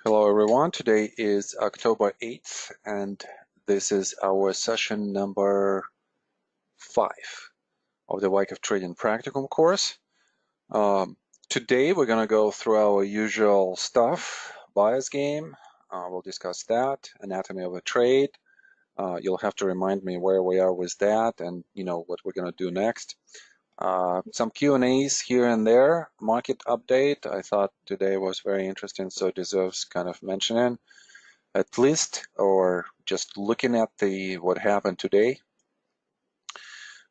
Hello everyone, today is October 8th and this is our session number 5 of the Wyckoff Trading Practicum course. Today we're going to go through our usual stuff, bias game, we'll discuss that, anatomy of a trade. You'll have to remind me where we are with that and what we're going to do next. Some Q&As here and there, market update. I thought today was very interesting, so it deserves kind of mentioning at least, or just looking at what happened today.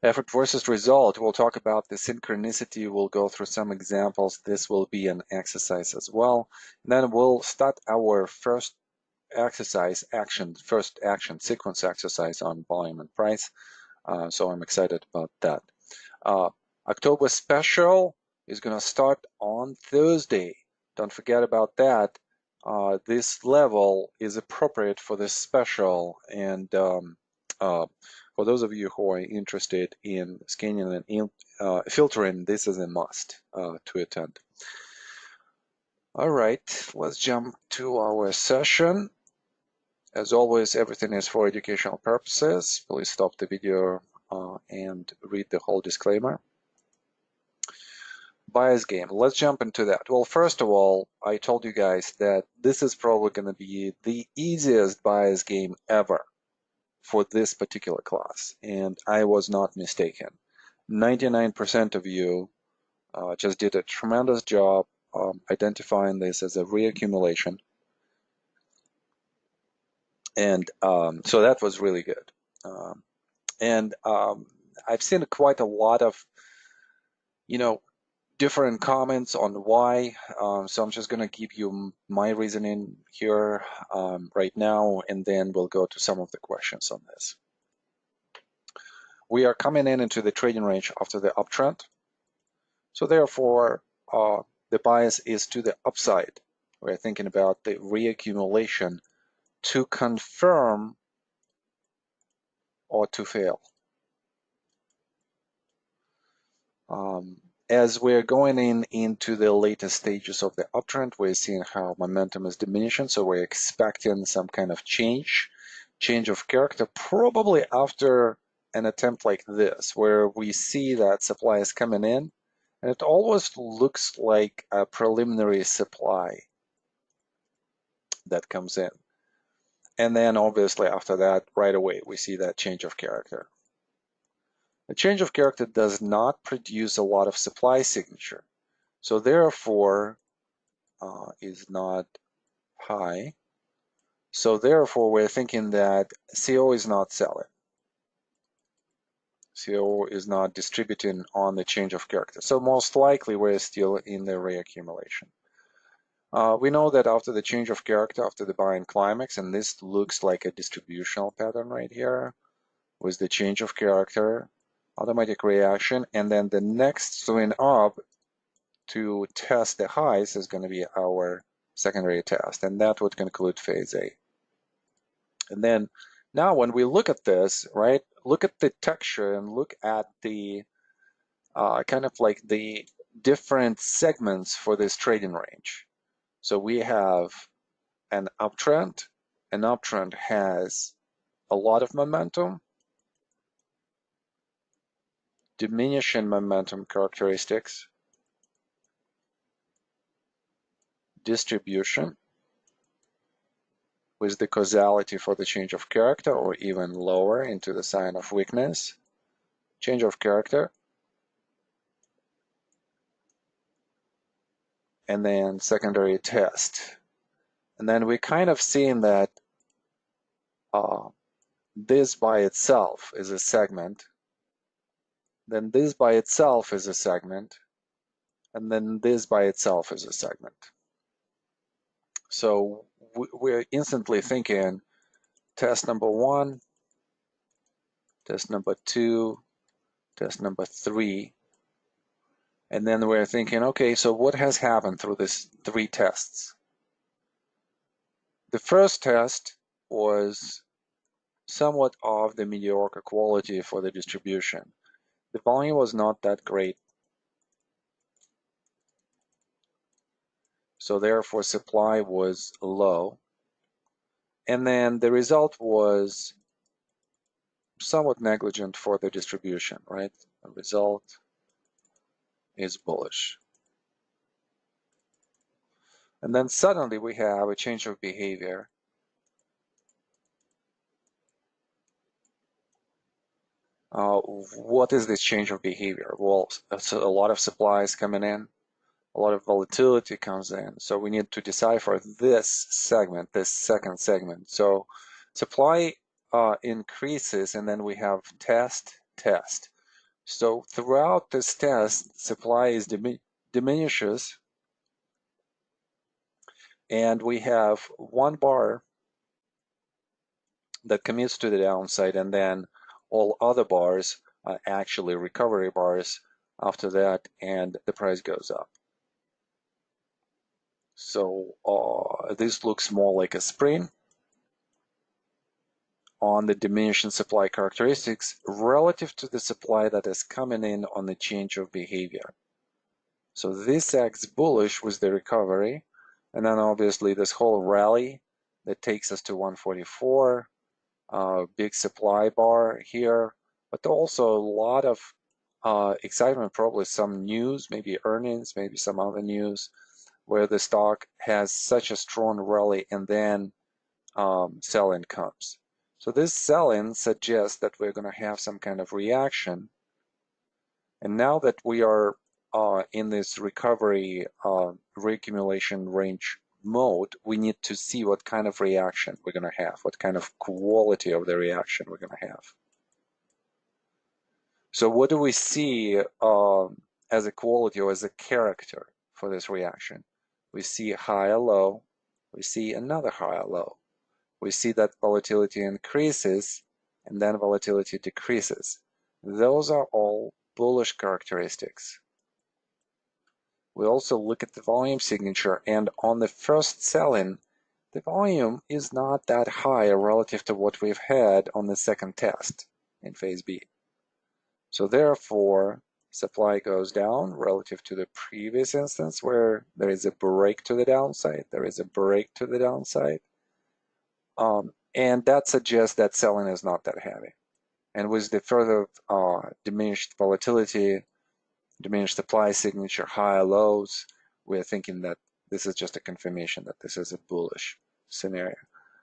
Effort versus result. We'll talk about the synchronicity. We'll go through some examples. This will be an exercise as well. And then we'll start our first exercise first action sequence exercise on volume and price. So I'm excited about that. October special is going to start on Thursday. Don't forget about that. This level is appropriate for this special, and for those of you who are interested in scanning and filtering, this is a must to attend. All right, let's jump to our session. As always, everything is for educational purposes. Please stop the video and read the whole disclaimer. Bias game. Let's jump into that. Well, first of all, I told you guys that this is probably going to be the easiest bias game ever for this particular class, and I was not mistaken. 99% of you just did a tremendous job identifying this as a reaccumulation, and so that was really good. I've seen quite a lot of, different comments on why, so I'm just going to give you my reasoning here right now, and then we'll go to some of the questions on this. We are coming into the trading range after the uptrend, so therefore the bias is to the upside. We're thinking about the reaccumulation to confirm or to fail. As we're going into the later stages of the uptrend, we're seeing how momentum is diminishing, so we're expecting some kind of change of character, probably after an attempt like this, where we see that supply is coming in, and it almost looks like a preliminary supply that comes in. And then obviously after that, right away, we see that change of character. The change of character does not produce a lot of supply signature, so therefore is not high. So therefore we're thinking that CO is not selling. CO is not distributing on the change of character. So most likely we're still in the reaccumulation. We know that after the change of character, after the buying climax, and this looks like a distributional pattern right here, with the change of character, automatic reaction, and then the next swing up to test the highs is going to be our secondary test, and that would conclude phase A. And then now when we look at this, right, look at the texture and look at the kind of like the different segments for this trading range. So we have an uptrend. An uptrend has a lot of momentum, diminishing momentum characteristics, distribution with the causality for the change of character, or even lower into the sign of weakness, change of character, and then secondary test. And then we kind of seen that this by itself is a segment, then this by itself is a segment, and then this by itself is a segment. So we're instantly thinking test number 1, test number 2, test number 3, and then we're thinking, okay, so what has happened through these 3 tests? The first test was somewhat of the mediocre quality for the distribution. The volume was not that great. So therefore supply was low. And then the result was somewhat negligent for the distribution, right? The result is bullish. And then suddenly we have a change of behavior. What is this change of behavior? Well, it's a lot of supplies coming in, a lot of volatility comes in. So we need to decipher this segment, this second segment. So supply increases, and then we have test, test. So throughout this test, supply is diminishes, and we have one bar that commits to the downside, and then all other bars are actually recovery bars after that, and the price goes up. So this looks more like a spring on the diminishing supply characteristics relative to the supply that is coming in on the change of behavior. So this acts bullish with the recovery, and then obviously this whole rally that takes us to 144, big supply bar here, but also a lot of excitement, probably some news, maybe earnings, maybe some other news, where the stock has such a strong rally and then sell-in comes. So this sell-in suggests that we're going to have some kind of reaction. And now that we are in this recovery reaccumulation range mode, we need to see what kind of reaction we're going to have, what kind of quality of the reaction we're going to have. So what do we see as a quality or as a character for this reaction? We see higher low, we see another higher low. We see that volatility increases and then volatility decreases. Those are all bullish characteristics. We also look at the volume signature, and on the first sell-in, the volume is not that high relative to what we've had on the second test in phase B. So therefore, supply goes down relative to the previous instance where there is a break to the downside, and that suggests that selling is not that heavy. And with the further diminished volatility, diminished supply signature, higher lows, we're thinking that this is just a confirmation that this is a bullish scenario.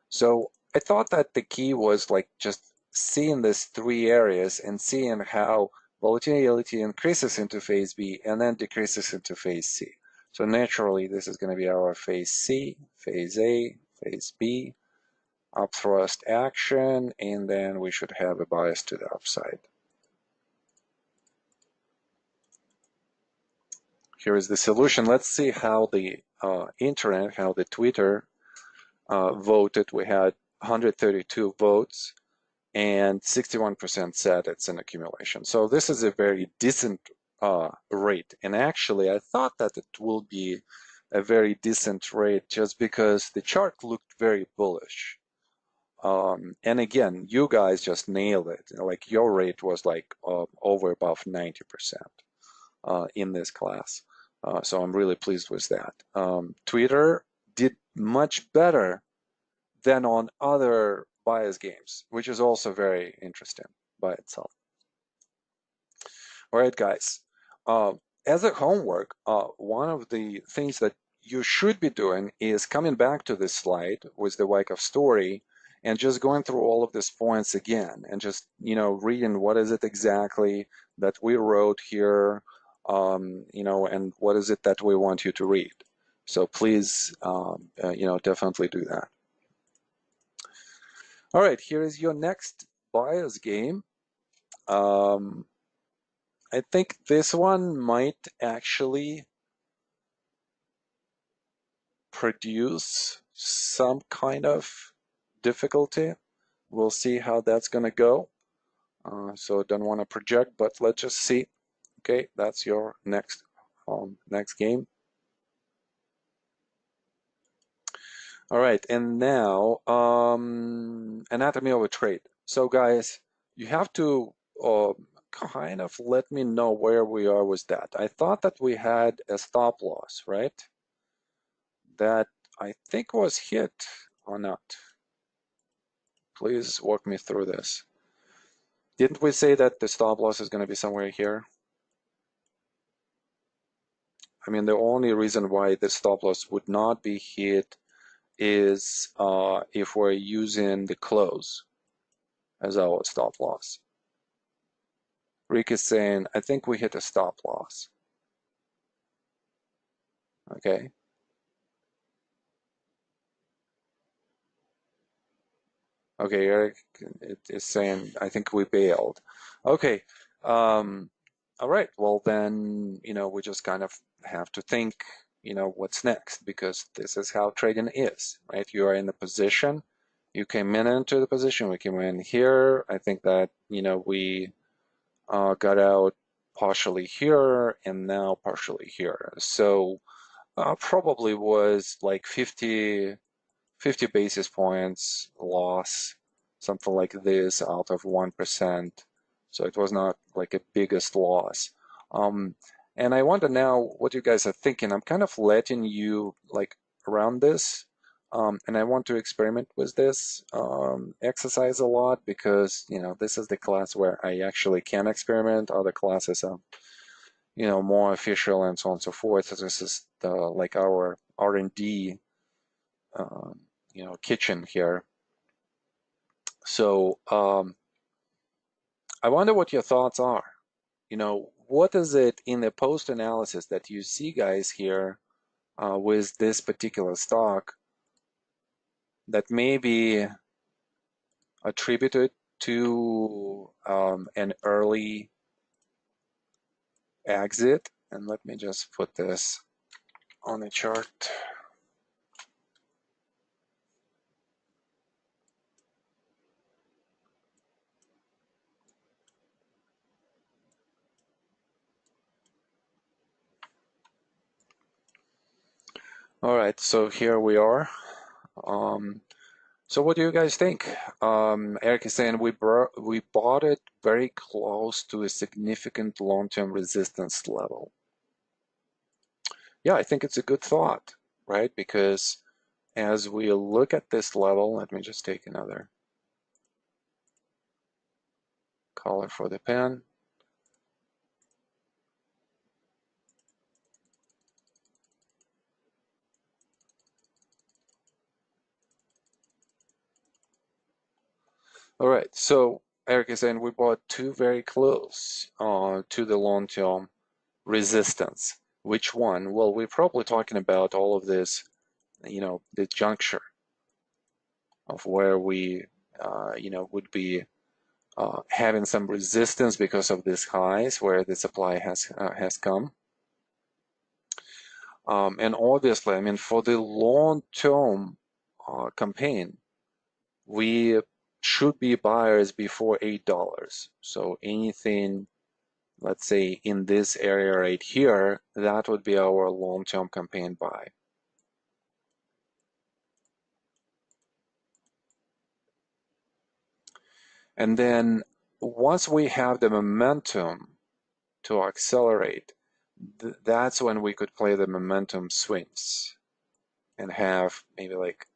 So I thought that the key was like just seeing these three areas and seeing how volatility increases into phase B and then decreases into phase C. So naturally, this is going to be our phase C, phase A, phase B, up thrust action, and then we should have a bias to the upside. Here is the solution. Let's see how the internet, how the Twitter voted. We had 132 votes and 61% said it's an accumulation. So this is a very decent rate. And actually, I thought that it will be a very decent rate just because the chart looked very bullish. And again, you guys just nailed it. Like your rate was like over above 90% in this class. So I'm really pleased with that. Twitter did much better than on other bias games, which is also very interesting by itself. All right, guys. As a homework, one of the things that you should be doing is coming back to this slide with the Wyckoff story and just going through all of these points again and just, reading what is it exactly that we wrote here, and what is it that we want you to read. So please, definitely do that. All right, here is your next bias game. I think this one might actually produce some kind of difficulty. We'll see how that's going to go. So don't want to project, but let's just see. Okay, that's your next game. All right, and now anatomy of a trade. So guys, you have to kind of let me know where we are with that. I thought that we had a stop loss, right? that I think was hit or not. Please walk me through this. Didn't we say that the stop loss is going to be somewhere here? I mean, the only reason why the stop loss would not be hit is if we're using the close as our stop loss. Rick is saying, I think we hit a stop loss. Okay. Okay, Eric is saying, I think we bailed. Okay. All right. Well, then, we just kind of have to think, what's next, because this is how trading is, right? You are in a position. You came into the position. We came in here. I think that, we got out partially here and now partially here. So probably was like 50 basis points loss, something like this out of 1%. So it was not like a biggest loss. And I wonder now what you guys are thinking. I'm kind of letting you like around this. And I want to experiment with this exercise a lot because, this is the class where I actually can experiment. Other classes are, more official and so on and so forth. So this is like our R&D kitchen here. So I wonder what your thoughts are. What is it in the post analysis that you see, guys, here with this particular stock that may be attributed to an early exit? And let me just put this on a chart. All right, so here we are. So what do you guys think? Eric is saying we bought it very close to a significant long-term resistance level. Yeah, I think it's a good thought, right? Because as we look at this level, let me just take another color for the pen. All right, so Eric is saying we bought two very close to the long-term resistance. Which one? Well, we're probably talking about all of this, the juncture of where we, would be having some resistance because of these highs where the supply has come. And obviously, I mean, for the long-term campaign, we should be buyers before $8. So anything, let's say, in this area right here, that would be our long-term campaign buy. And then once we have the momentum to accelerate, that's when we could play the momentum swings and have maybe like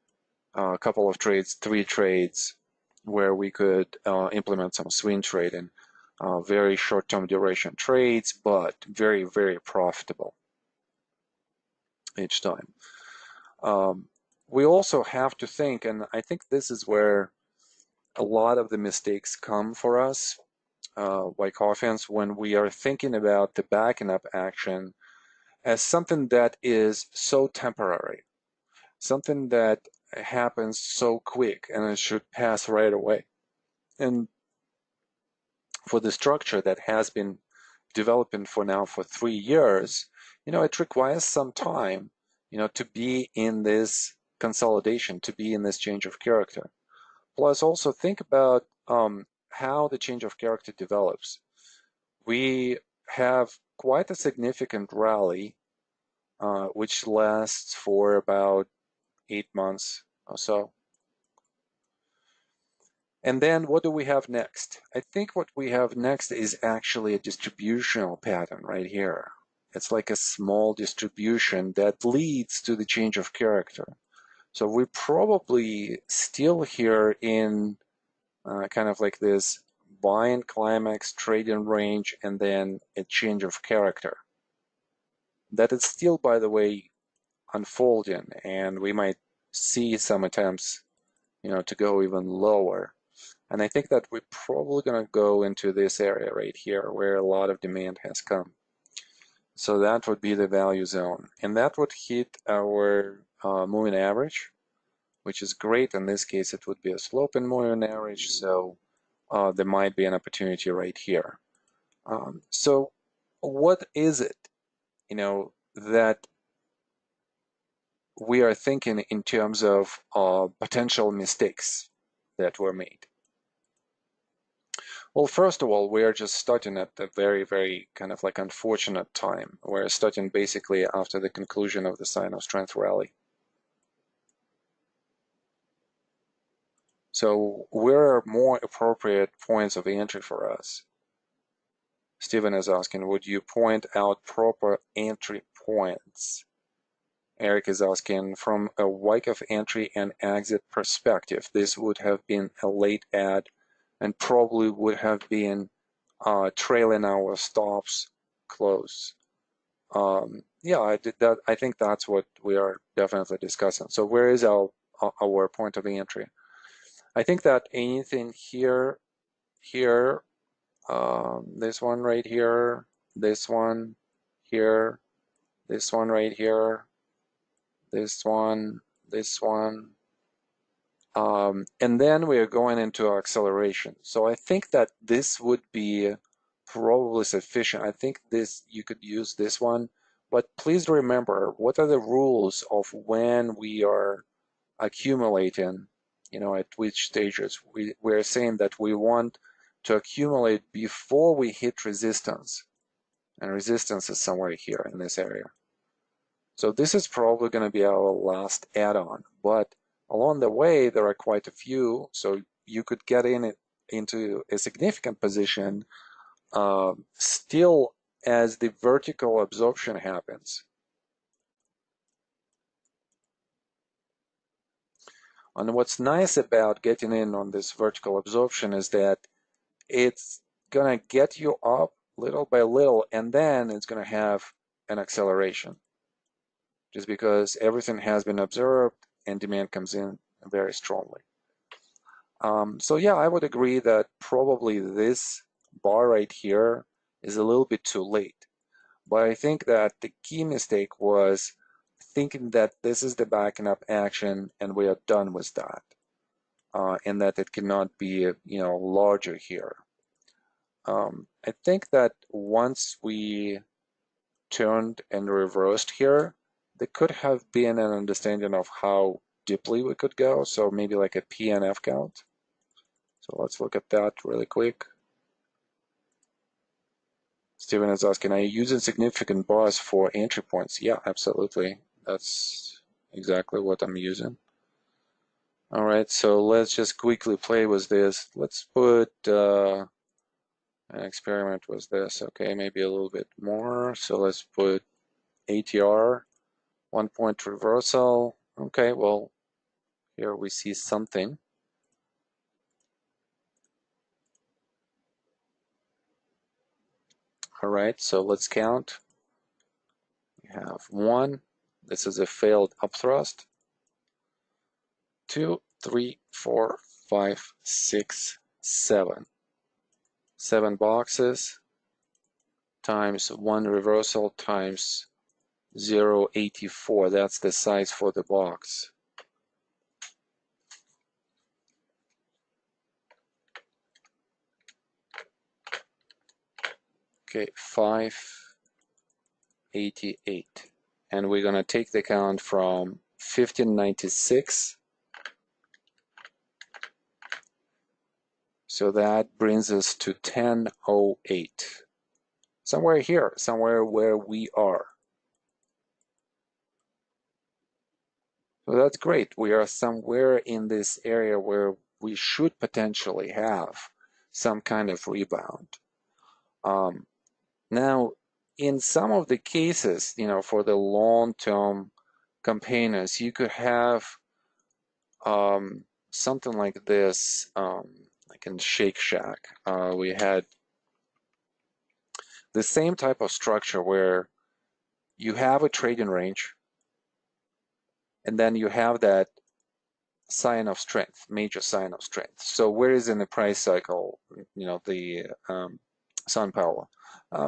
a couple of trades, 3 trades, where we could implement some swing trading, very short-term duration trades, but very, very profitable each time. We also have to think, and I think this is where a lot of the mistakes come for us, Wyckoffans, when we are thinking about the backing up action as something that is so temporary, something that happens so quick and it should pass right away. And for the structure that has been developing for 3 years, it requires some time, to be in this consolidation, to be in this change of character. Plus, also think about how the change of character develops. We have quite a significant rally, which lasts for about 8 months or so. And then what do we have next? I think what we have next is actually a distributional pattern right here. It's like a small distribution that leads to the change of character. So we're probably still here in kind of like this buying climax, trading range, and then a change of character. That is still, by the way, unfolding, and we might see some attempts, to go even lower. And I think that we're probably going to go into this area right here where a lot of demand has come. So that would be the value zone, and that would hit our moving average, which is great. In this case, it would be a sloping moving average, so there might be an opportunity right here. So what is it, that we are thinking in terms of potential mistakes that were made? Well, first of all, we are just starting at a very, very kind of like unfortunate time. We're starting basically after the conclusion of the sign of strength rally. So where are more appropriate points of entry for us? Stephen is asking, would you point out proper entry points? Eric is asking, from a Wyckoff entry and exit perspective, this would have been a late add and probably would have been trailing our stops close. Yeah, I think that's what we are definitely discussing. So where is our point of entry? I think that anything here, this one right here, this one here, this one right here, this one, and then we are going into acceleration. So I think that this would be probably sufficient. I think you could use this one, but please remember, what are the rules of when we are accumulating, at which stages? We're saying that we want to accumulate before we hit resistance, and resistance is somewhere here in this area. So this is probably going to be our last add-on, but along the way there are quite a few, so you could get into a significant position still as the vertical absorption happens. And what's nice about getting in on this vertical absorption is that it's going to get you up little by little, and then it's going to have an acceleration, just because everything has been observed and demand comes in very strongly. So yeah, I would agree that probably this bar right here is a little bit too late. But I think that the key mistake was thinking that this is the backing up action and we are done with that, and that it cannot be, larger here. I think that once we turned and reversed here, there could have been an understanding of how deeply we could go, so maybe like a P and F count. So let's look at that really quick. Steven is asking, are you using significant bars for entry points? Yeah, absolutely. That's exactly what I'm using. All right, so let's just quickly play with this. Let's put an experiment with this. Okay, maybe a little bit more. So let's put ATR, 1 point reversal. Okay, well, here we see something. All right, so let's count. We have 1. This is a failed upthrust. 2, 3, 4, 5, 6, 7. 7 boxes times 1 reversal times 0.84. That's the size for the box. Okay, 588. And we're going to take the count from 1596. So that brings us to 1008. Somewhere here, somewhere where we are. So that's great. We are somewhere in this area where we should potentially have some kind of rebound. Now, in some of the cases, for the long-term campaigners, you could have something like this, like in Shake Shack. We had the same type of structure where you have a trading range, and then you have that sign of strength, major sign of strength. So where is in the price cycle, the SunPower?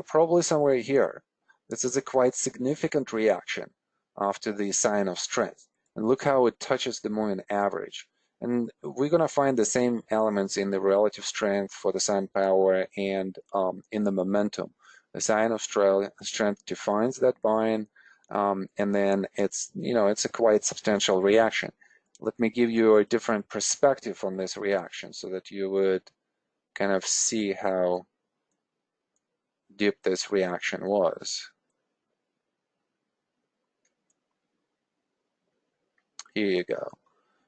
Probably somewhere here. This is a quite significant reaction after the sign of strength. And look how it touches the moving average. And we're going to find the same elements in the relative strength for the SunPower and in the momentum. The sign of strength defines that buying, and then it's a quite substantial reaction. Let me give you a different perspective on this reaction so that you would kind of see how deep this reaction was. Here you go.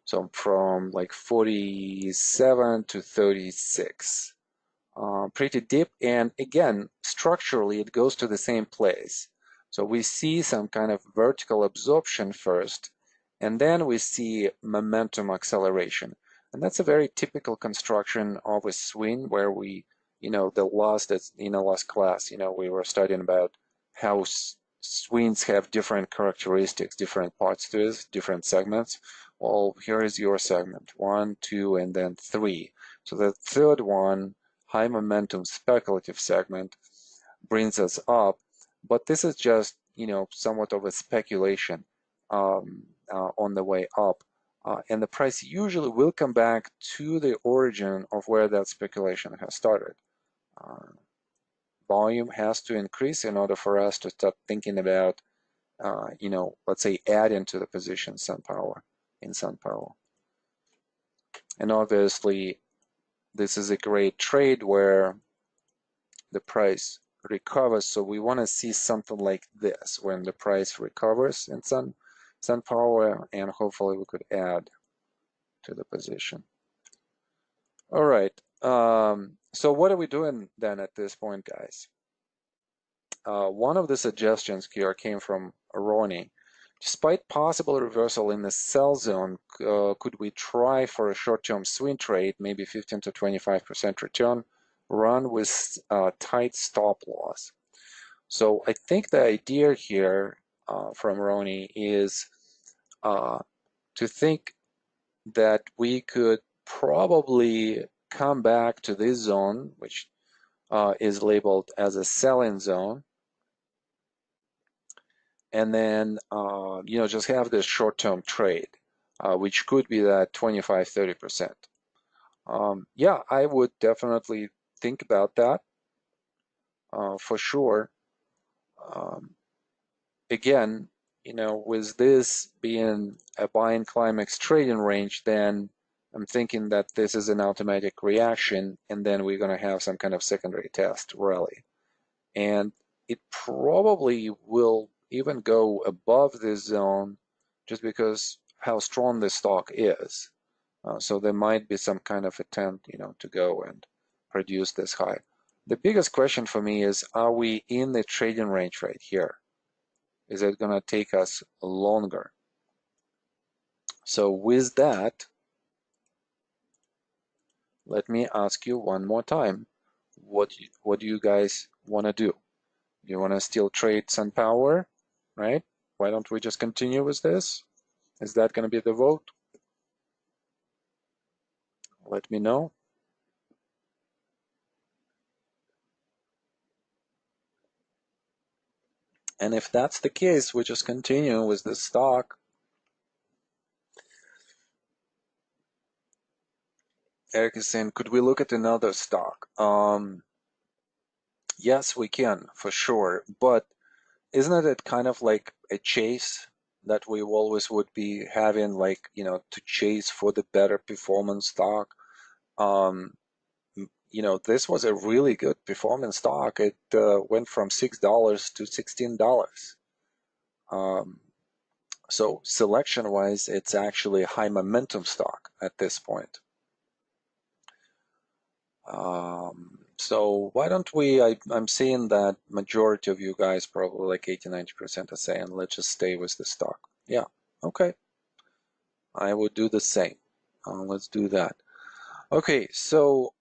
So from like 47 to 36. Pretty deep, and again, structurally it goes to the same place. So we see some kind of vertical absorption first, and then we see momentum acceleration. And that's a very typical construction of a swing where we, the last class, we were studying about how swings have different characteristics, different parts to it, different segments. Well, here is your segment, 1, 2, and then 3. So the third one, high momentum speculative segment, brings us up, but this is just somewhat of a speculation on the way up, and the price usually will come back to the origin of where that speculation has started. Volume has to increase in order for us to start thinking about let's say adding to the position in SunPower. And obviously this is a great trade where the price recovers, so we want to see something like this when the price recovers in SunPower, and hopefully we could add to the position. All right, so what are we doing then at this point, guys? One of the suggestions here came from Ronnie. Despite possible reversal in the sell zone, could we try for a short-term swing trade, maybe 15 to 25% return, run with tight stop loss? So I think the idea here from Ronnie is to think that we could probably come back to this zone, which is labeled as a sell-in zone, and then just have this short-term trade, which could be that 25-30%. Yeah, I would definitely think about that for sure. Again, with this being a buying climax trading range, then I'm thinking that this is an automatic reaction, and then we're going to have some kind of secondary test rally, and it probably will even go above this zone just because how strong the stock is. So there might be some kind of attempt, to go and produce this high. The biggest question for me is, are we in the trading range right here? Is it going to take us longer? So with that, let me ask you one more time, what do you guys want to do? You want to still trade SunPower, right? Why don't we just continue with this? Is that going to be the vote? Let me know. And if that's the case, we just continue with this stock. Eric is saying, could we look at another stock? Yes, we can, for sure. But isn't it kind of like a chase that we always would be having, like, to chase for the better performance stock? This was a really good performance stock. It went from $6 to $16. So selection-wise, it's actually a high momentum stock at this point. So why don't we, I'm seeing that majority of you guys, probably like 80-90% are saying, let's just stay with the stock. Yeah, okay. I would do the same. Let's do that. Okay, so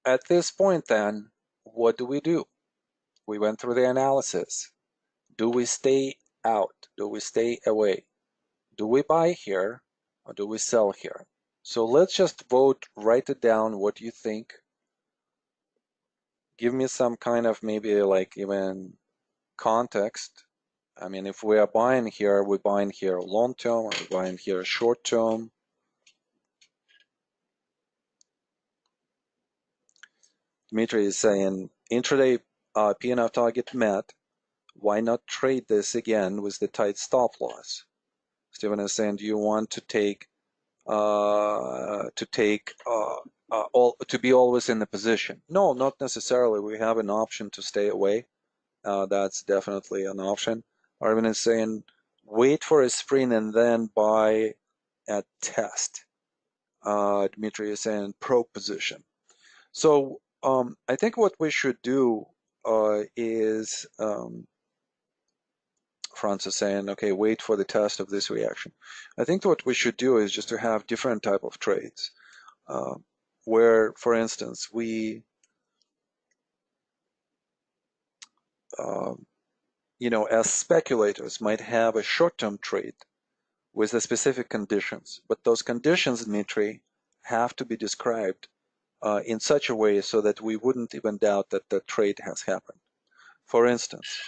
at this point then, what do? We went through the analysis. Do we stay out? Do we stay away? Do we buy here or do we sell here? So let's just vote, write it down what you think. Give me some kind of maybe like even context. I mean, if we are buying here, we're buying here long term, or we're buying here short term. Dmitry is saying intraday P&L target met. Why not trade this again with the tight stop loss? Steven is saying, do you want to be always in the position? No, not necessarily. We have an option to stay away. That's definitely an option. Arvin is saying, wait for a sprint and then buy at test. Dmitry is saying probe position. So I think what we should do is Francis saying, okay, wait for the test of this reaction. I think what we should do is just to have different type of trades where, for instance, we, as speculators might have a short-term trade with the specific conditions, but those conditions, Dmitry, have to be described in such a way so that we wouldn't even doubt that the trade has happened. For instance,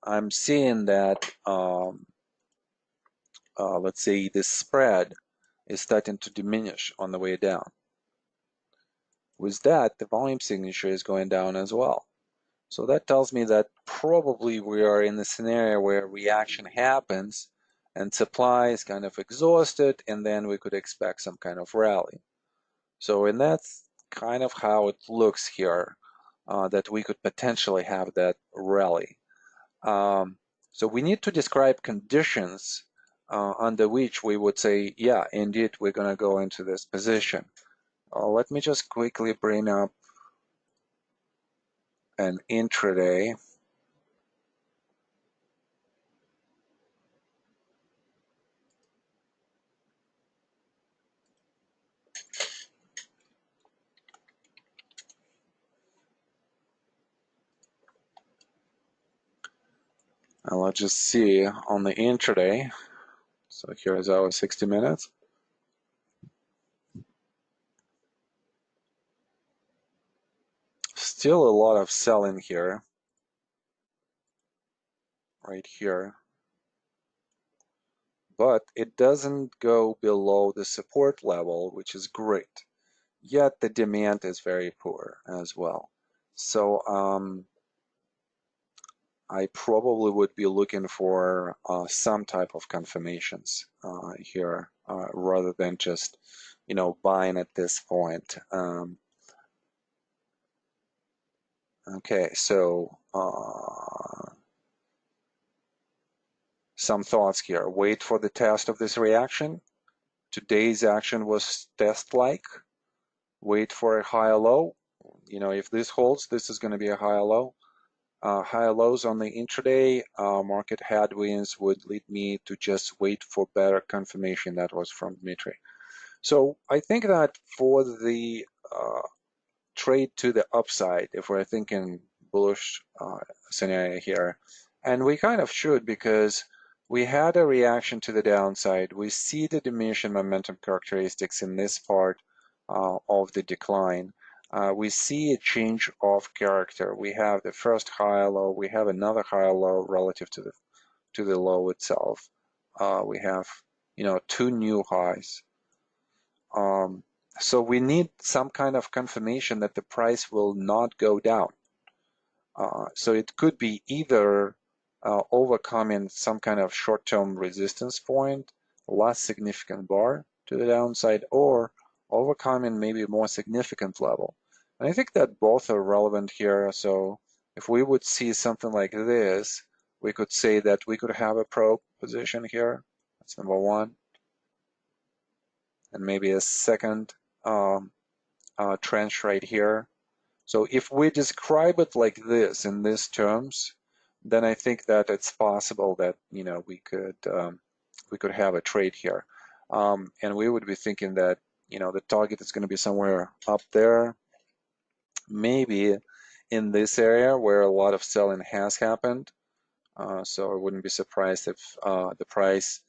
I'm seeing that, let's say, this spread is starting to diminish on the way down. With that, the volume signature is going down as well. So that tells me that probably we are in a scenario where reaction happens and supply is kind of exhausted, and then we could expect some kind of rally. So, and that's kind of how it looks here, that we could potentially have that rally. So we need to describe conditions under which we would say, yeah, indeed, we're going to go into this position. Let me just quickly bring up an intraday. And let's just see on the intraday. So here's our 60 minutes. Still a lot of selling here, right here. But it doesn't go below the support level, which is great. Yet the demand is very poor as well. So I probably would be looking for some type of confirmations here rather than just, buying at this point. Okay, so some thoughts here. Wait for the test of this reaction. Today's action was test-like. Wait for a higher low. If this holds, this is going to be a higher low. Higher lows on the intraday market headwinds would lead me to just wait for better confirmation. That was from Dmitry. So I think that for the trade to the upside, if we're thinking bullish scenario here, and we kind of should, because we had a reaction to the downside. We see the diminishing momentum characteristics in this part of the decline. We see a change of character. We have the first high low. We have another high low relative to the low itself. We have two new highs. So we need some kind of confirmation that the price will not go down. So it could be either overcoming some kind of short-term resistance point, less significant bar to the downside, or overcoming maybe a more significant level. And I think that both are relevant here. So if we would see something like this, we could say that we could have a probe position here. That's number one. And maybe a second trench right here. So if we describe it like this in these terms, then I think that it's possible that we could have a trade here, and we would be thinking that the target is going to be somewhere up there, maybe in this area where a lot of selling has happened. So I wouldn't be surprised if the price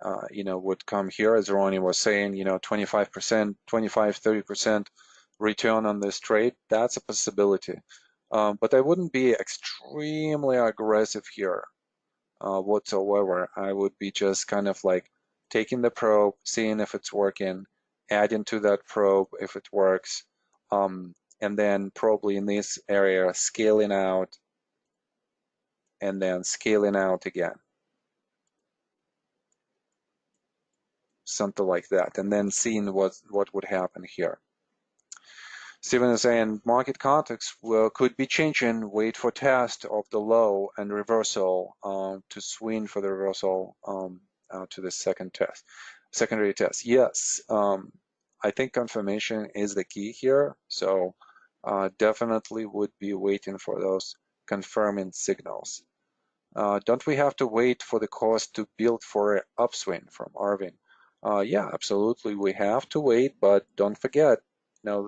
would come here, as Ronnie was saying, 25%, 25, 30% return on this trade. That's a possibility. But I wouldn't be extremely aggressive here whatsoever. I would be just kind of like taking the probe, seeing if it's working, adding to that probe if it works, and then probably in this area scaling out and then scaling out again. Something like that, and then seeing what would happen here. Steven is saying market context could be changing. Wait for test of the low and reversal to swing for the reversal to the secondary test. Yes, I think confirmation is the key here. So definitely would be waiting for those confirming signals. Don't we have to wait for the cost to build for an upswing from Arvin? Yeah, absolutely. We have to wait, but don't forget,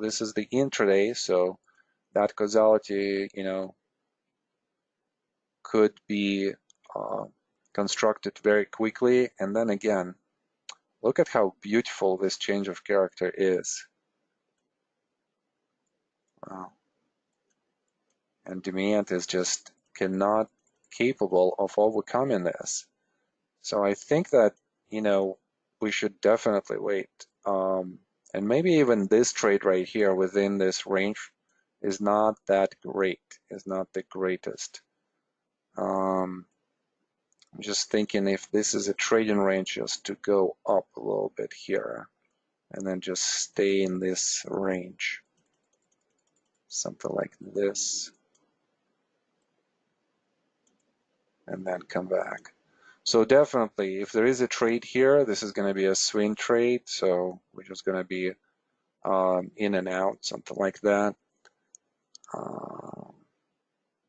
this is the intraday, so that causality, could be constructed very quickly. And then again, look at how beautiful this change of character is. Wow. And demand is just cannot capable of overcoming this. So I think that, we should definitely wait. And maybe even this trade right here within this range is not that great, is not the greatest. I'm just thinking if this is a trading range, just to go up a little bit here and then just stay in this range. Something like this. And then come back. So definitely, if there is a trade here, this is going to be a swing trade. So we're just going to be in and out, something like that. All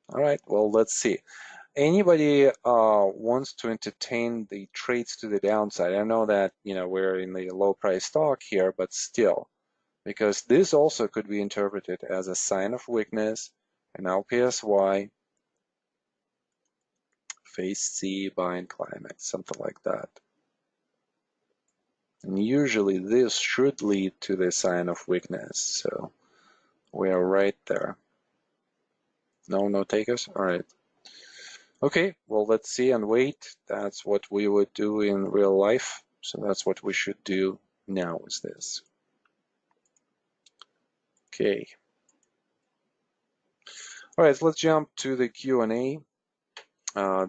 right, well, let's see. Anybody wants to entertain the trades to the downside? I know that we're in the low price stock here, but still, because this also could be interpreted as a sign of weakness, an LPSY, phase C buying climax, something like that. And usually this should lead to the sign of weakness. So we are right there. No takers? All right. Okay, well, let's see and wait. That's what we would do in real life. So that's what we should do now is this. Okay. All right, let's jump to the Q&A.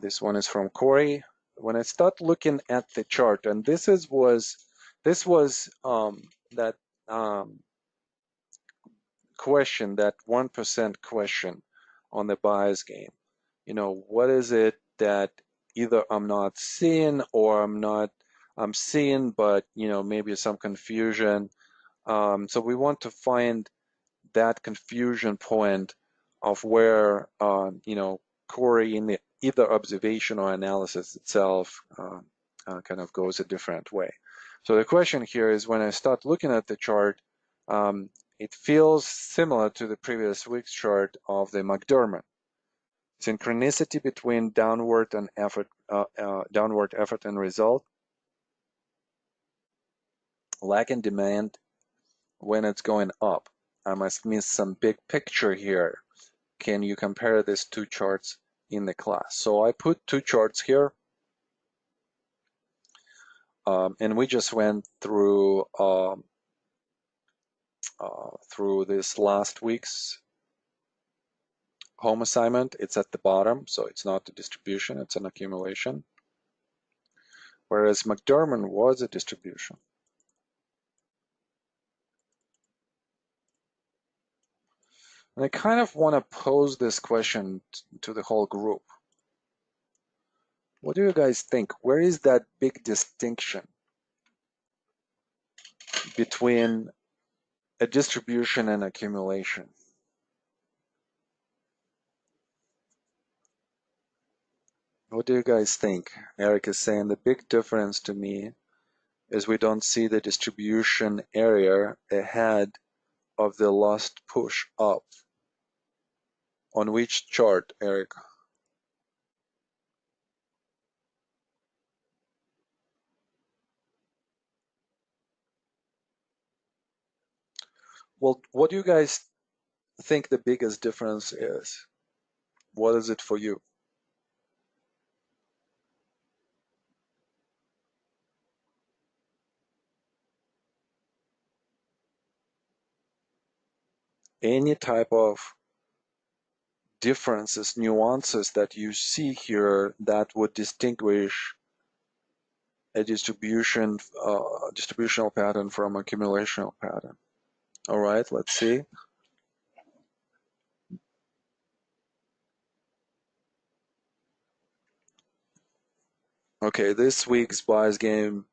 This one is from Corey. When I start looking at the chart, and this was that question, that 1% question on the bias game. What is it that either I'm not seeing or I'm seeing, but maybe some confusion. So we want to find that confusion point of where Corey in the either observation or analysis itself kind of goes a different way. So the question here is, when I start looking at the chart, it feels similar to the previous week's chart of the McDermott. Synchronicity between downward effort and result. Lack in demand when it's going up. I must miss some big picture here. Can you compare these two charts in the class? So I put two charts here, and we just went through this last week's home assignment. It's at the bottom, so it's not a distribution, it's an accumulation. Whereas McDermott was a distribution. And I kind of want to pose this question to the whole group. What do you guys think? Where is that big distinction between a distribution and accumulation? What do you guys think? Eric is saying the big difference to me is we don't see the distribution area ahead of the last push up. On which chart, Eric? Well, what do you guys think the biggest difference is? What is it for you? Any type of differences, nuances that you see here that would distinguish a distributional pattern from accumulational pattern. All right, let's see. Okay, this week's bias game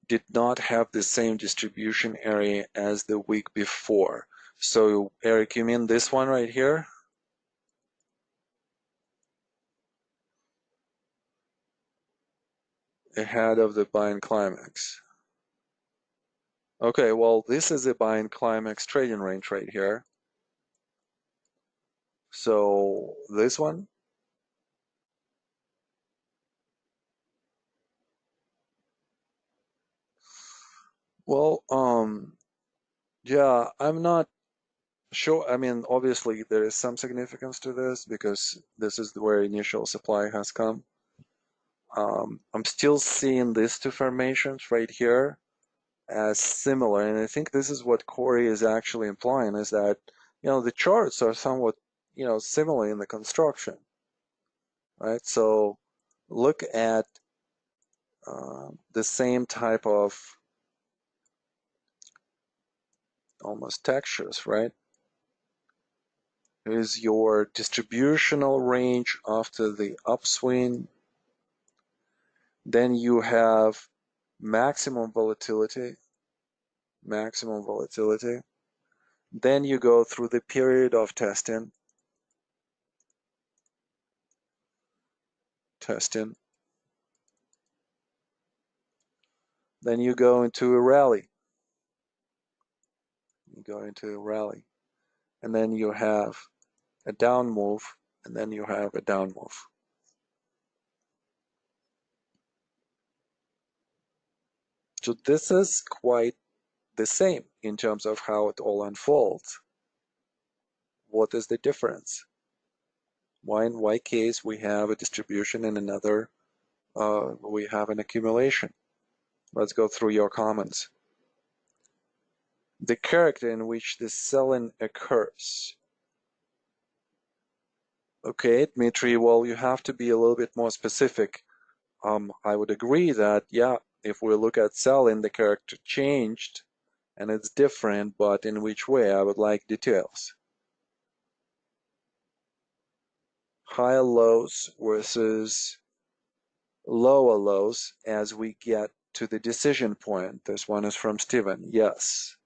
did not have the same distribution area as the week before. So, Eric, you mean this one right here? Ahead of the buying climax. Okay, well, this is a buying climax trading range right here. So, this one? Well, yeah, I'm not sure. I mean, obviously, there is some significance to this because this is where initial supply has come. I'm still seeing these two formations right here as similar, and I think this is what Corey is actually implying, is that, the charts are somewhat, similar in the construction, right? So look at the same type of almost textures, right? Is your distributional range after the upswing. Then you have maximum volatility. Then you go through the period of testing. Then you go into a rally. And then you have a down move, and then you have a down move. So this is quite the same in terms of how it all unfolds. What is the difference? Why in one case we have a distribution, and another we have an accumulation? Let's go through your comments. The character in which the selling occurs. Okay, Dmitry, well, you have to be a little bit more specific. I would agree that, yeah, if we look at selling, the character changed and it's different, but in which way? I would like details. Higher lows versus lower lows as we get to the decision point. This one is from Steven. Yes.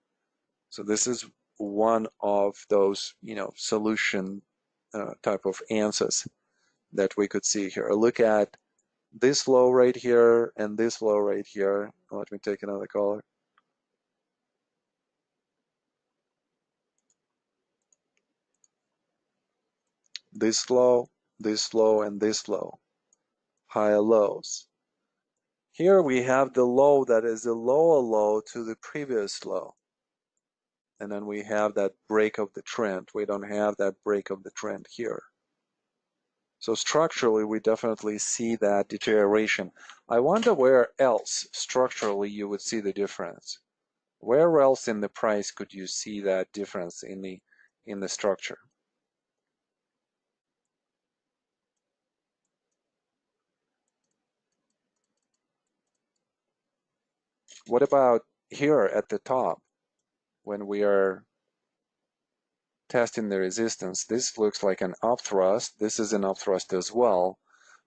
So this is one of those, solution type of answers that we could see here. Look at this low right here and this low right here. Let me take another color. This low, and this low. Higher lows. Here we have the low that is the lower low to the previous low. And then we have that break of the trend. We don't have that break of the trend here. So structurally, we definitely see that deterioration. I wonder where else structurally you would see the difference. Where else in the price could you see that difference in the structure? What about here at the top when we are testing the resistance? This looks like an upthrust. This is an upthrust as well.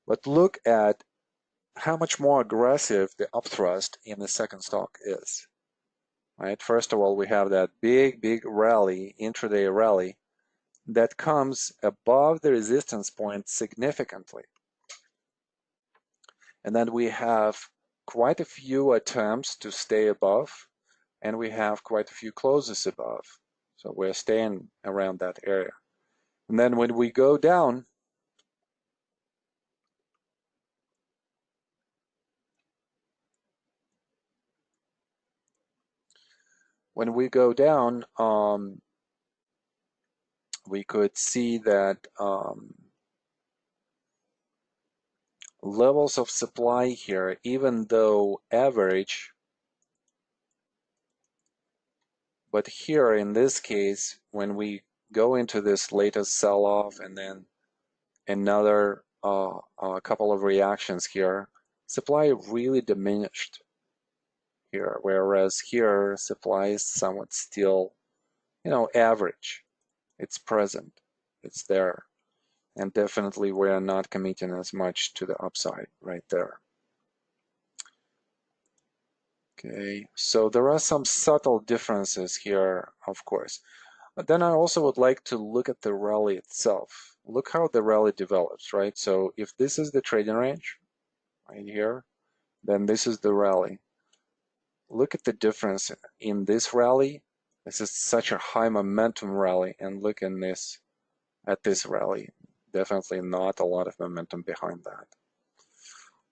But look at how much more aggressive the upthrust in the second stock is. Right? First of all, we have that big rally, intraday rally, that comes above the resistance point significantly. And then we have quite a few attempts to stay above, and we have quite a few closes above. So we're staying around that area. And then when we go down, we could see that levels of supply here, even though average, but here in this case, when we go into this latest sell-off and then another couple of reactions here, supply really diminished here, whereas here supply is somewhat still, average. It's present, it's there, and definitely we are not committing as much to the upside right there. Okay, so there are some subtle differences here, of course. But then I also would like to look at the rally itself. Look how the rally develops, right? So if this is the trading range right here, then this is the rally. Look at the difference in this rally. This is such a high momentum rally, and look at this rally. Definitely not a lot of momentum behind that.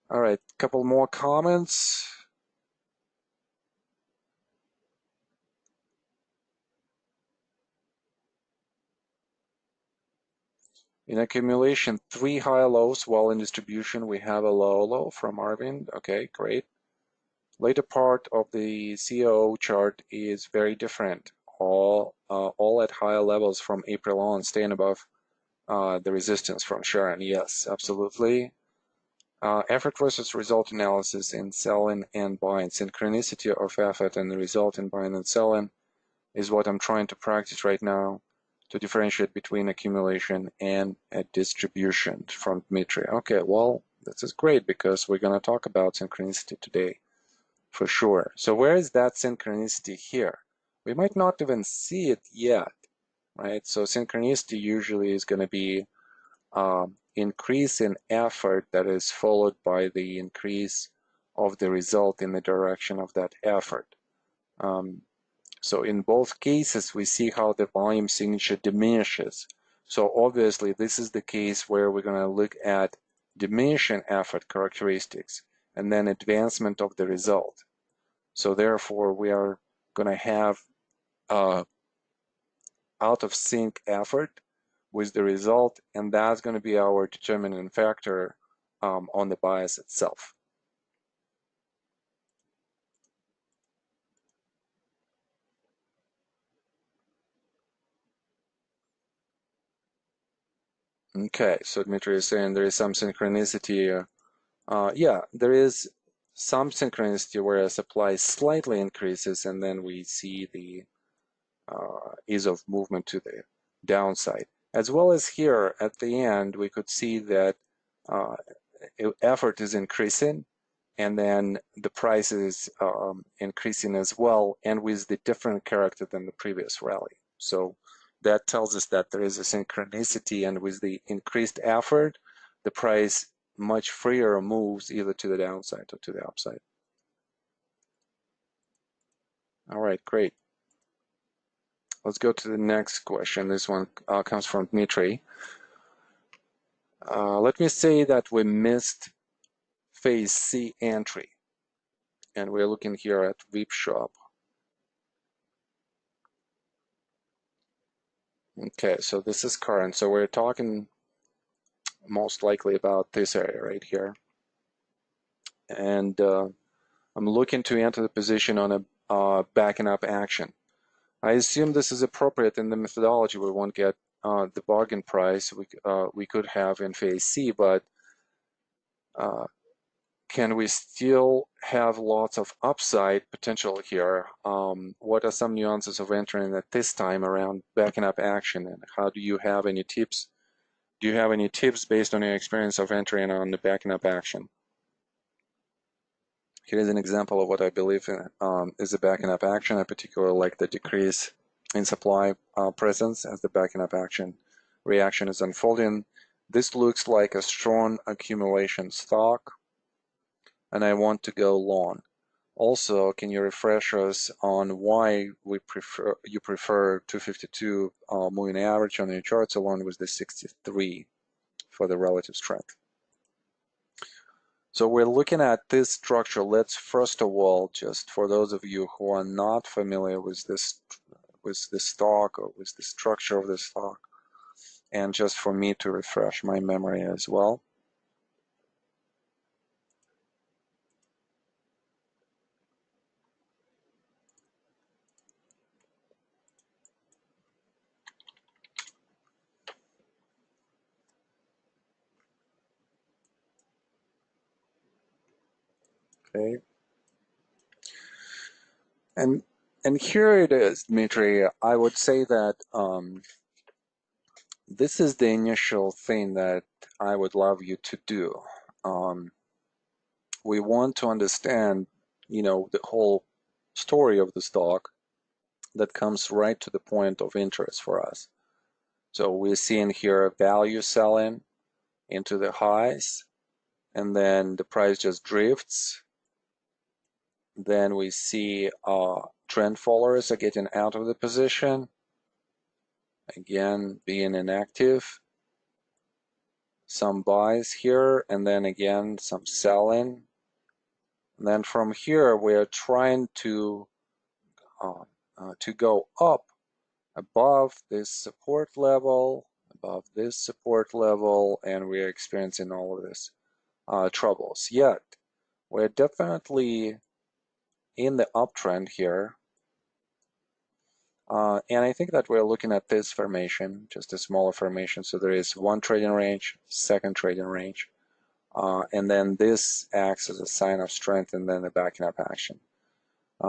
All right, couple more comments. In accumulation, 3 high lows, while in distribution we have a low from Arvind. Okay, great. Later part of the COO chart is very different. All at higher levels from April on, staying above the resistance from Sharon. Yes, absolutely. Effort versus result analysis in selling and buying. Synchronicity of effort and the result in buying and selling is what I'm trying to practice right now to differentiate between accumulation and a distribution from Dmitry. Okay, well, this is great because we're going to talk about synchronicity today for sure. So where is that synchronicity here? We might not even see it yet, right? So synchronicity usually is going to be increase in effort that is followed by the increase of the result in the direction of that effort. So in both cases, we see how the volume signature diminishes. So obviously, this is the case where we're going to look at diminishing effort characteristics and then advancement of the result. So therefore, we are going to have out of sync effort with the result, and that's going to be our determining factor on the bias itself. Okay, so Dmitry is saying there is some synchronicity. Yeah, there is some synchronicity where supply slightly increases, and then we see the ease of movement to the downside. As well as here at the end, we could see that effort is increasing, and then the price is increasing as well, and with the different character than the previous rally. So that tells us that there is a synchronicity, and with the increased effort, the price much freer moves either to the downside or to the upside. All right, great. Let's go to the next question. This one comes from Dmitry. Let me say that we missed phase C entry, and we're looking here at VipShop. Okay, so this is current. So we're talking most likely about this area right here. And I'm looking to enter the position on a backing up action. I assume this is appropriate in the methodology. We won't get the bargain price we could have in phase C, but can we still have lots of upside potential here? What are some nuances of entering at this time around backing up action, and how do you have any tips? Do you have any tips based on your experience of entering on the backing up action? Here's an example of what I believe is a backing up action. I particularly like the decrease in supply presence as the backing up action reaction is unfolding. This looks like a strong accumulation stock. and I want to go long. Also, can you refresh us on why you prefer 252 moving average on your charts along with the 63 for the relative strength? So we're looking at this structure. Let's first of all, just for those of you who are not familiar with this stock or with the structure of the stock, and just for me to refresh my memory as well. Okay. And here it is, Dmitry. I would say that this is the initial thing that I would love you to do. We want to understand, the whole story of the stock that comes right to the point of interest for us. So we're seeing here value selling into the highs, and then the price just drifts. Then we see trend followers are getting out of the position, again being inactive. Some buys here, and then again some selling. And then from here we're trying to go up above this support level, and we're experiencing all of this troubles. Yet we're definitely in the uptrend here. And I think that we're looking at this formation, just a smaller formation. So there is one trading range, second trading range, and then this acts as a sign of strength and then the backing up action.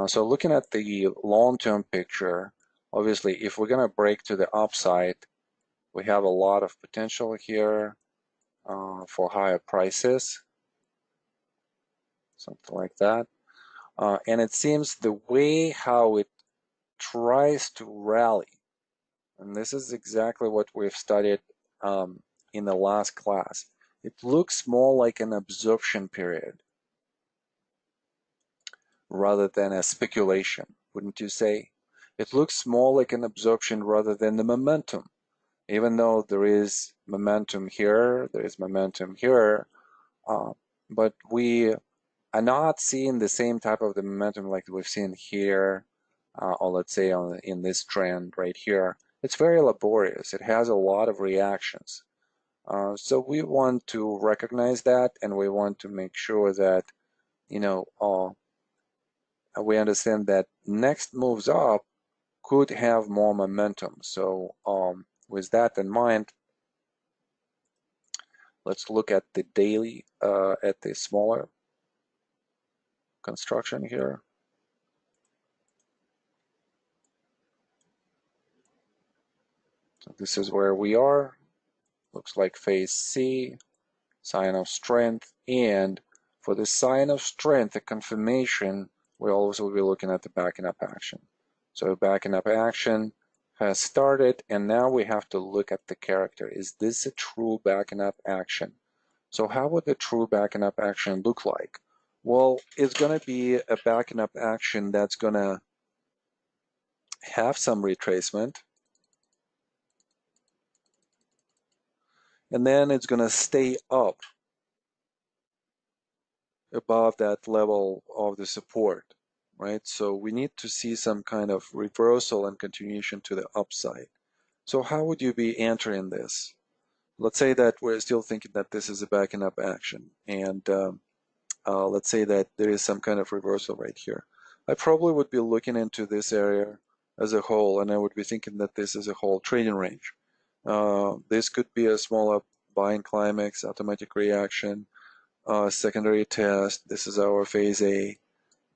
So looking at the long-term picture, obviously, if we're going to break to the upside, we have a lot of potential here for higher prices, something like that. And it seems the way how it tries to rally, and this is exactly what we've studied in the last class. It looks more like an absorption period rather than a speculation, wouldn't you say? It looks more like an absorption rather than the momentum. Even though there is momentum here, there is momentum here, but we are not seeing the same type of the momentum like we've seen here, or let's say in this trend right here. It's very laborious. It has a lot of reactions. So we want to recognize that, and we want to make sure that, we understand that next moves up could have more momentum. So with that in mind, let's look at the daily, at the smaller construction here. So this is where we are. Looks like phase C, sign of strength, and for the sign of strength, the confirmation, we always will be looking at the backing up action. So backing up action has started, and now we have to look at the character. Is this a true backing up action? So how would the true backing up action look like? Well, it's going to be a backing up action that's going to have some retracement, and then it's going to stay up above that level of the support, right? So we need to see some kind of reversal and continuation to the upside. So how would you be entering this? Let's say that we're still thinking that this is a backing up action, and let's say that there is some kind of reversal right here. I probably would be looking into this area as a whole, and I would be thinking that this is a whole trading range. This could be a smaller buying climax, automatic reaction, secondary test. This is our phase A,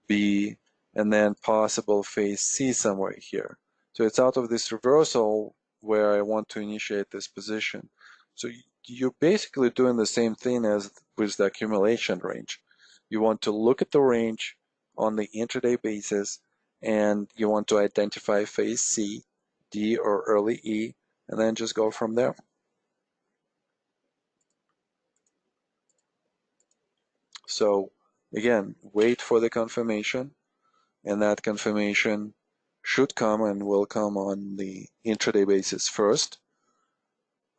B, and then possible phase C somewhere here. So it's out of this reversal where I want to initiate this position. So you're basically doing the same thing as with the accumulation range. You want to look at the range on the intraday basis, and you want to identify phase C, D, or early E, and then just go from there. So Again, wait for the confirmation, and that confirmation should come and will come on the intraday basis first.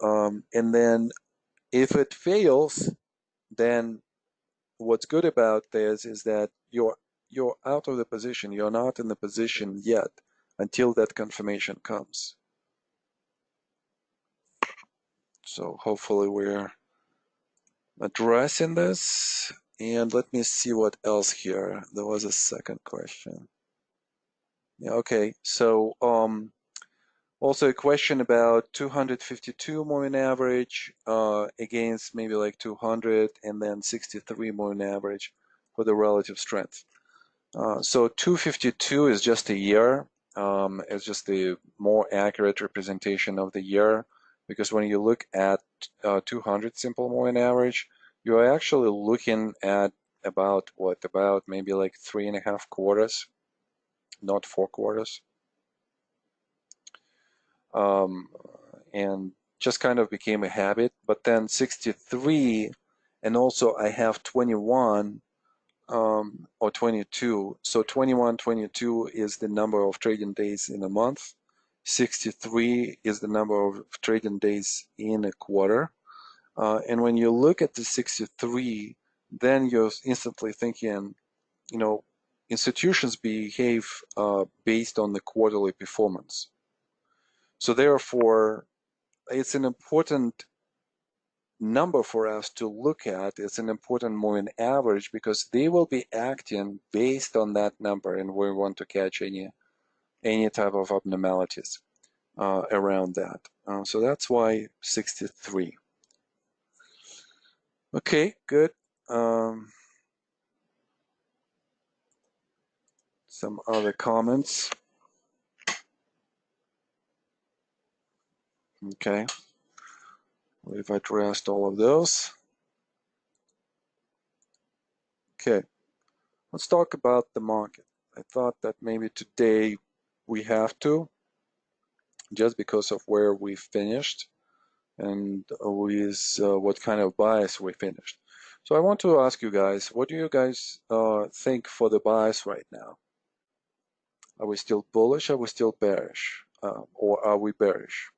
And then if it fails, then what's good about this is that you're out of the position. You're not in the position yet until that confirmation comes. So hopefully we're addressing this. And let me see what else here. There was a second question. Yeah, okay. So also a question about 252 moving average against maybe like 200 and then 63 moving average for the relative strength. So 252 is just a year. It's just the more accurate representation of the year, because when you look at 200 simple moving average, you're actually looking at about maybe like 3.5 quarters, not 4 quarters. And just kind of became a habit. But then 63, and also I have 21 or 22. So 21, 22 is the number of trading days in a month. 63 is the number of trading days in a quarter. And when you look at the 63, then you're instantly thinking, you know, institutions behave based on the quarterly performance. So therefore, it's an important number for us to look at. It's an important moving average because they will be acting based on that number, and we want to catch any type of abnormalities around that. So that's why 63. Okay, good. Some other comments. Okay, we've addressed all of those. Okay, let's talk about the market. I thought that maybe today we have to, just because of where we finished and with what kind of bias we finished. So I want to ask you guys, what do you guys think for the bias right now? Are we still bullish? Are we still bearish? Or are we bearish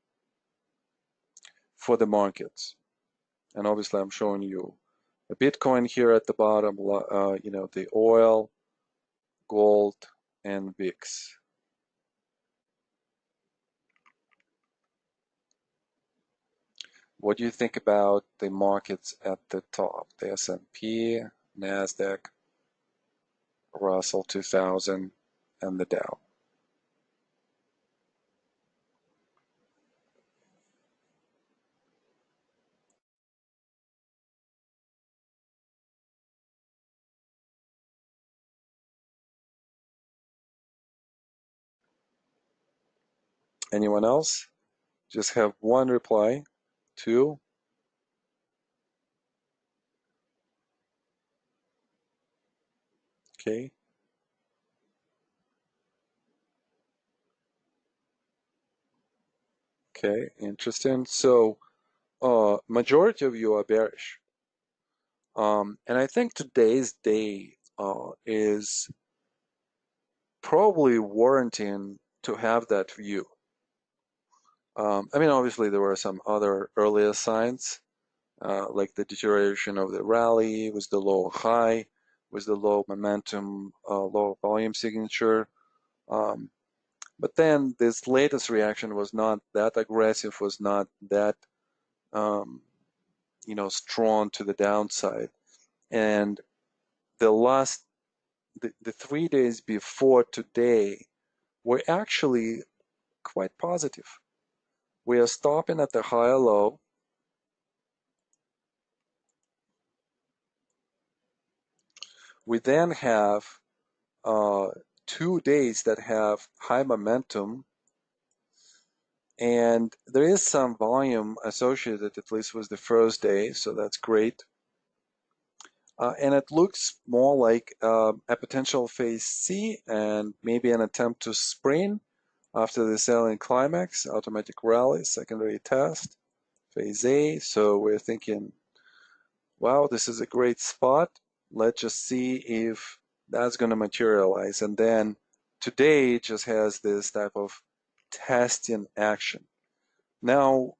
for the markets? And obviously I'm showing you a Bitcoin here at the bottom, you know, the oil, gold, and VIX. What do you think about the markets at the top? The S&P, NASDAQ, Russell 2000, and the Dow. Anyone else? Just have one reply. 2. Okay. Okay, interesting. So majority of you are bearish. And I think today's day is probably warranting to have that view. I mean, obviously there were some other earlier signs, like the deterioration of the rally with the low high, with the low momentum, low volume signature. But then this latest reaction was not that aggressive, was not that you know, strong to the downside. And the 3 days before today were actually quite positive. We are stopping at the higher low. We then have 2 days that have high momentum, and there is some volume associated, at least with the first day, so that's great. And it looks more like a potential phase C and maybe an attempt to spring after the selling climax, automatic rally, secondary test, phase A. So we're thinking, wow, this is a great spot. Let's just see if that's going to materialize. And then today it just has this type of testing action. Now,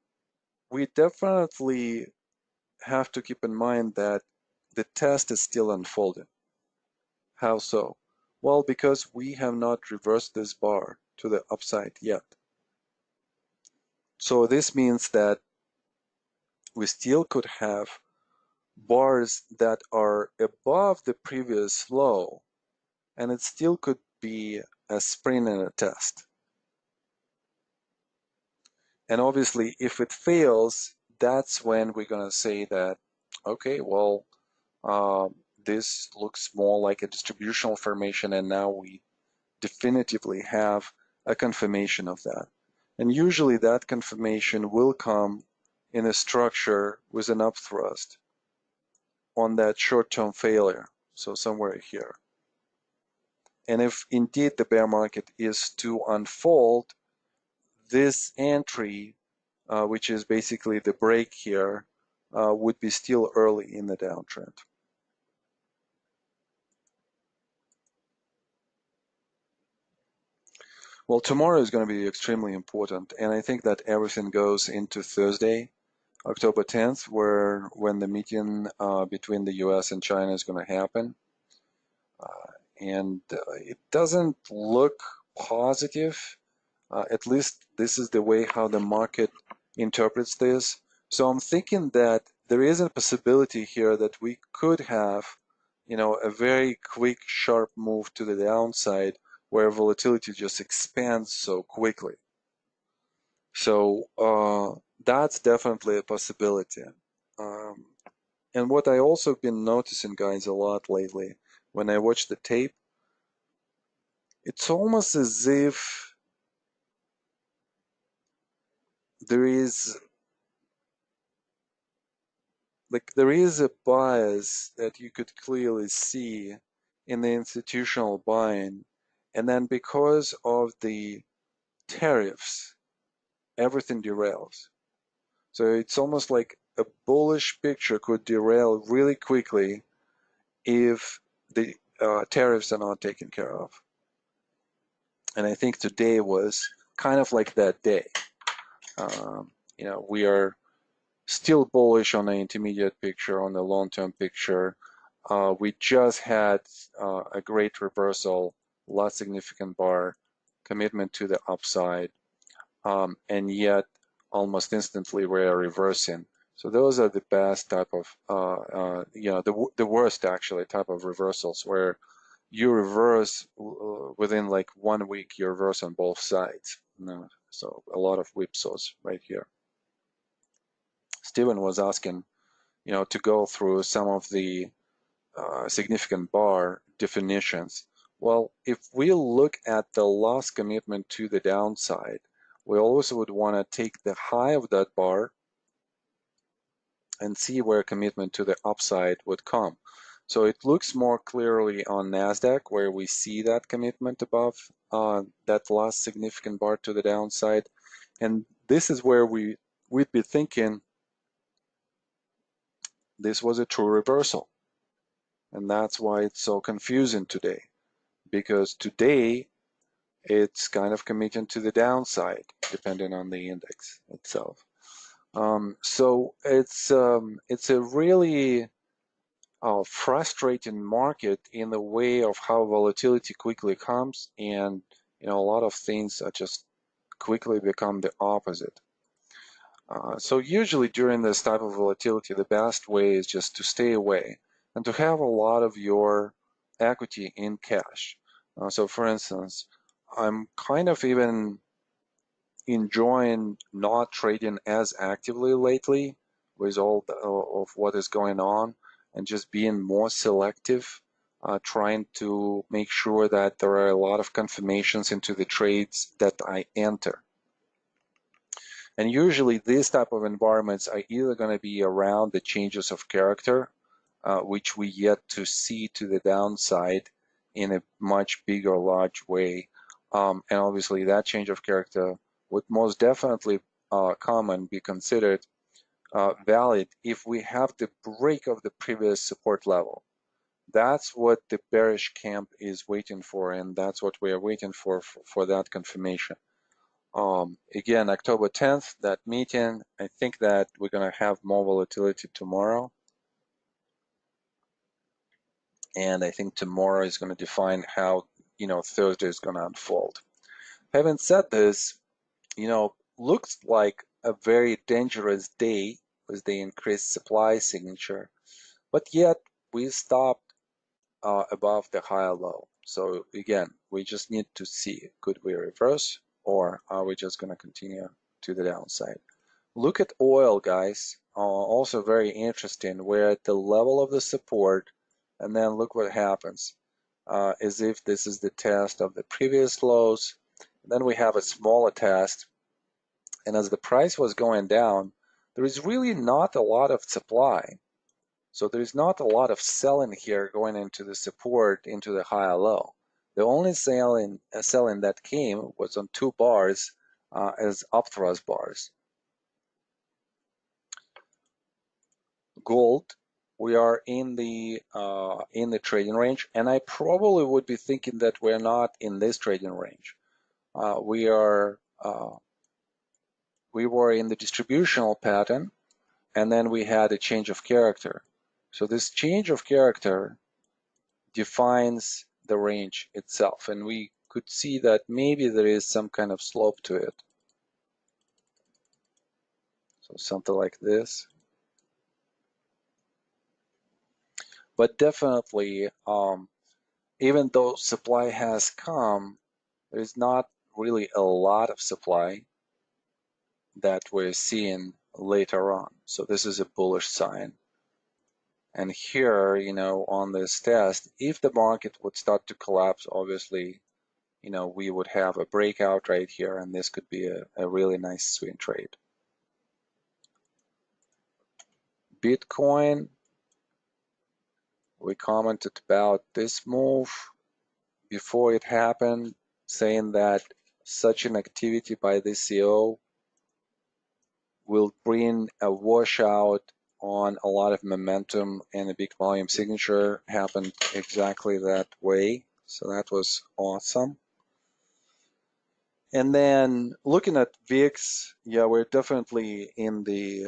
we definitely have to keep in mind that the test is still unfolding. How so? Well, because we have not reversed this bar to the upside yet. So this means that we still could have bars that are above the previous low, and it still could be a sprint in a test. And obviously, if it fails, that's when we're going to say that, okay, well, this looks more like a distributional formation, and now we definitively have a confirmation of that. And usually that confirmation will come in a structure with an upthrust on that short-term failure, so somewhere here. And if indeed the bear market is to unfold, this entry, which is basically the break here, would be still early in the downtrend. Well, tomorrow is going to be extremely important, and I think that everything goes into Thursday, October 10th, when the meeting between the US and China is going to happen. And it doesn't look positive. At least this is the way how the market interprets this. So I'm thinking that there is a possibility here that we could have, a very quick, sharp move to the downside where volatility just expands so quickly. So that's definitely a possibility. Um, and what I also been noticing, guys, a lot lately, when I watch the tape, it's almost as if there is a bias that you could clearly see in the institutional buying, and then because of the tariffs, everything derails. So it's almost like a bullish picture could derail really quickly if the tariffs are not taken care of. And I think today was kind of like that day. We are still bullish on the intermediate picture, on the long-term picture. We just had a great reversal, last significant bar, commitment to the upside, and yet almost instantly we're reversing. So those are the best type of, the worst actually type of reversals where you reverse within like 1 week, you reverse on both sides. So a lot of whipsaws right here. Steven was asking, to go through some of the significant bar definitions. Well, if we look at the last commitment to the downside, we also would want to take the high of that bar and see where commitment to the upside would come. So it looks more clearly on NASDAQ where we see that commitment above that last significant bar to the downside. And this is where we'd be thinking this was a true reversal. And that's why it's so confusing today, because today it's kind of committing to the downside depending on the index itself. So it's a really frustrating market in the way of how volatility quickly comes, and a lot of things are just quickly become the opposite. So usually during this type of volatility, the best way is just to stay away and to have a lot of your equity in cash. So for instance, I'm kind of even enjoying not trading as actively lately with all of what is going on, and just being more selective, trying to make sure that there are a lot of confirmations into the trades that I enter. And usually these type of environments are either going to be around the changes of character, which we yet to see to the downside in a much bigger, large way. And obviously that change of character would most definitely come and be considered valid if we have the break of the previous support level. That's what the bearish camp is waiting for, and that's what we are waiting for that confirmation. Again, October 10th, that meeting, I think that we're going to have more volatility tomorrow. And I think tomorrow is going to define how, Thursday is going to unfold. Having said this, looks like a very dangerous day with the increased supply signature, but yet we stopped above the higher low. So again, we just need to see, could we reverse, or are we just going to continue to the downside? Look at oil, guys. Also very interesting. We're at the level of the support, and then look what happens. As if this is the test of the previous lows. Then we have a smaller test, and as the price was going down, there is really not a lot of supply. So there's not a lot of selling here going into the support, into the higher low. The only selling that came was on 2 bars as upthrust bars. Gold, we are in the trading range, and I probably would be thinking that we're not in this trading range. We were in the distributional pattern, and then we had a change of character. So this change of character defines the range itself, and we could see that maybe there is some kind of slope to it. So something like this. But definitely, even though supply has come, there's not really a lot of supply that we're seeing later on. So this is a bullish sign. And here, on this test, if the market would start to collapse, obviously, we would have a breakout right here, and this could be a really nice swing trade. Bitcoin, we commented about this move before it happened, saying that such an activity by the CEO will bring a washout on a lot of momentum, and a big volume signature happened exactly that way. So that was awesome. And then looking at VIX, yeah, we're definitely in the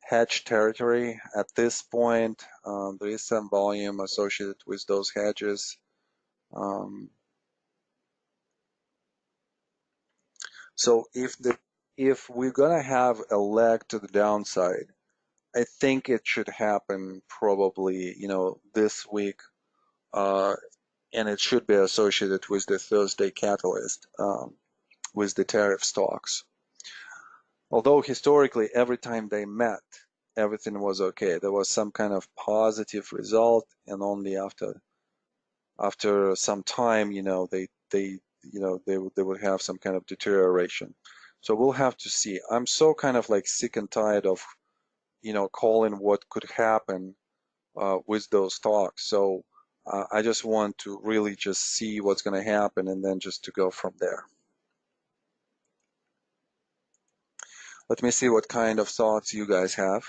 hedge territory at this point. There is some volume associated with those hedges. So if we're gonna have a leg to the downside, I think it should happen probably, this week, and it should be associated with the Thursday catalyst, with the tariff stocks. Although historically, every time they met, everything was okay. There was some kind of positive result, and only after some time, they would have some kind of deterioration. So we'll have to see. I'm so kind of like sick and tired of, calling what could happen with those talks. So I just want to really just see what's going to happen, and then just to go from there. Let me see what kind of thoughts you guys have.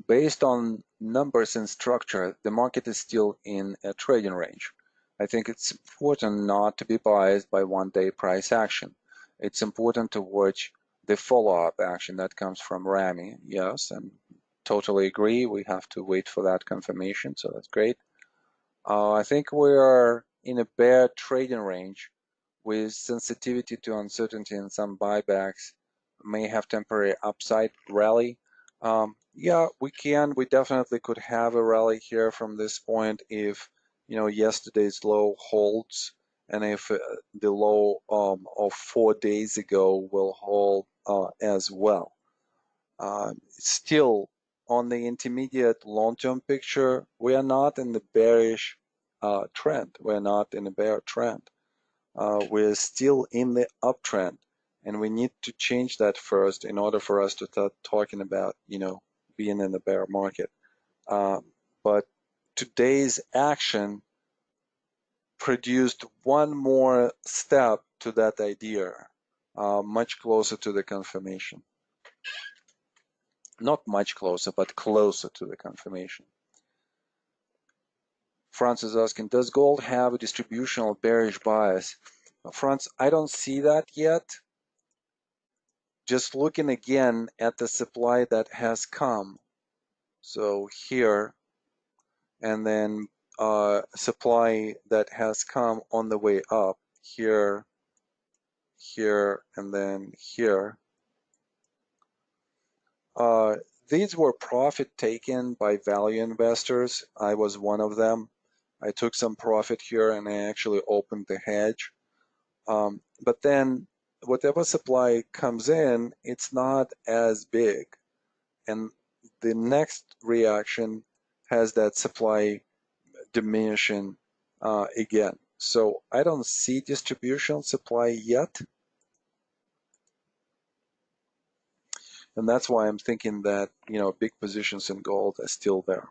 Based on numbers and structure, the market is still in a trading range. I think it's important not to be biased by one-day price action. It's important to watch the follow-up action that comes from Rami. Yes, and totally agree. We have to wait for that confirmation, so that's great. I think we are in a bear trading range with sensitivity to uncertainty, and some buybacks may have temporary upside rally. Yeah, we definitely could have a rally here from this point if, yesterday's low holds, and if the low of 4 days ago will hold as well. Still, on the intermediate long-term picture, we are not in the bearish trend. We're not in a bear trend. We're still in the uptrend, and we need to change that first in order for us to start talking about, being in the bear market. But today's action produced one more step to that idea, much closer to the confirmation. Not much closer, but closer to the confirmation. Franz is asking, does gold have a distributional bearish bias? Franz, I don't see that yet. Just looking again at the supply that has come. So here, and then supply that has come on the way up here, here, and then here. These were profit taken by value investors. I was one of them. I took some profit here and I actually opened the hedge. But then whatever supply comes in, it's not as big. And the next reaction has that supply diminishing again. So I don't see distributional supply yet. And that's why I'm thinking that, you know, big positions in gold are still there.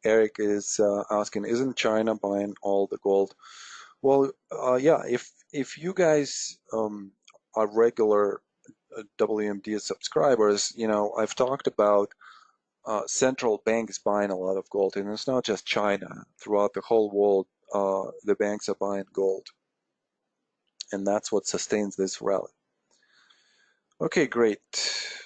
Eric is asking, isn't China buying all the gold? Well, yeah, if you guys are regular WMD subscribers, you know, I've talked about central banks buying a lot of gold, and it's not just China. Throughout the whole world, the banks are buying gold, and that's what sustains this rally. Okay, great.